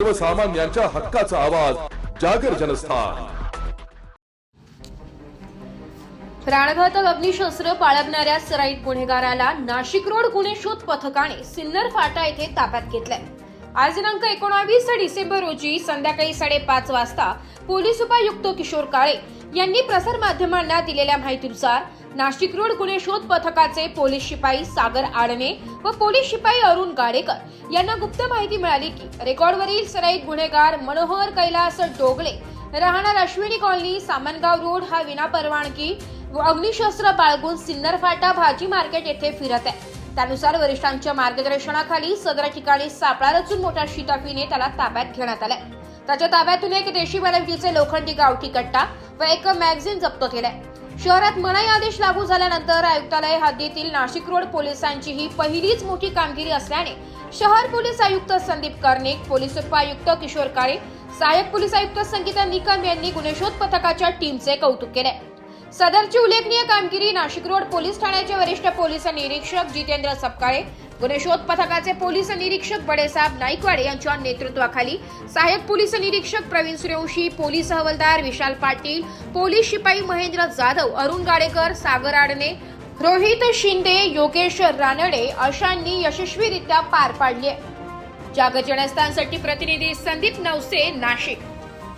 सर्वसामान्यांच्या हक्काचा आवाज जागर जनस्थान। प्राणघातक अग्निशस्त्र बाळगणाऱ्या सराईत गुन्हेगाराला नाशिक रोड गुन्हे शोध पथकाने सिन्नर फाटा येथे ताब्यात घेतलंय। आज दिनांक 19 डिसेंबर रोजी संध्याकाळी 5:30 वाजता पोलीस उपायुक्त किशोर काळे यांनी प्रसार माध्यमांना दिलेल्या माहितीनुसार नाशिक रोड गुन्हे शोध पथकाचे पोलीस शिपाई सागर आडणे व पोलीस शिपाई अरुण गाडेकर यांना गुप्त माहिती मिळाली की रेकॉर्डवरील सराईत गुन्हेगार मनोहर कैलास डोगले राहणार अश्विनी कॉलनी सामनगाव रोड हा विनापरवानगी व अग्निशस्त्र बाळगून सिन्नर फाटा भाजी मार्केट येथे फिरत आहे। त्यानुसार वरिष्ठांच्या मार्गदर्शनाखाली सदर ठिकाणी सापळा रचून मोठ्या शिताफीने त्याला ताब्यात घेण्यात आले। त्याच्या ताब्यातून एक देशी बनवटीचे लोखंडी गावठी कट्टा व एक मॅगझिन जप्त केलाय। शहरात मनाई आदेश लागू झाल्यानंतर आयुक्तालय हद्दीतील नाशिक रोड पोलिसांची ही पहिलीच मोठी कामगिरी असल्याने शहर पोलीस आयुक्त संदीप कर्णिक, पोलीस उपायुक्त किशोर काळे, सहाय्यक पोलीस आयुक्त संगीता निकम यांनी गुन्हे शोध पथकाच्या टीमचे कौतुक केले। सदरची उल्लेखनीय कामगिरी नाशिक रोड पोलीस ठाण्याचे वरिष्ठ पोलीस निरीक्षक जितेंद्र सपकाळे, गुन्हे शोध पथकाचे पोलीस निरीक्षक बडेसाहेब नाईकवाडे यांच्या नेतृत्वाखाली सहाय्यक पोलीस निरीक्षक प्रवीण सूर्यवंशी, पोलीस हवालदार विशाल पाटील, पोलीस शिपाई महेंद्र जाधव, अरुण गाडेकर, सागर आडणे, रोहित शिंदे, योगेश रानडे अशांनी यशस्वीरित्या पार पाडली। जागर जनस्थानसाठी प्रतिनिधी संदीप नवसे, नाशिक।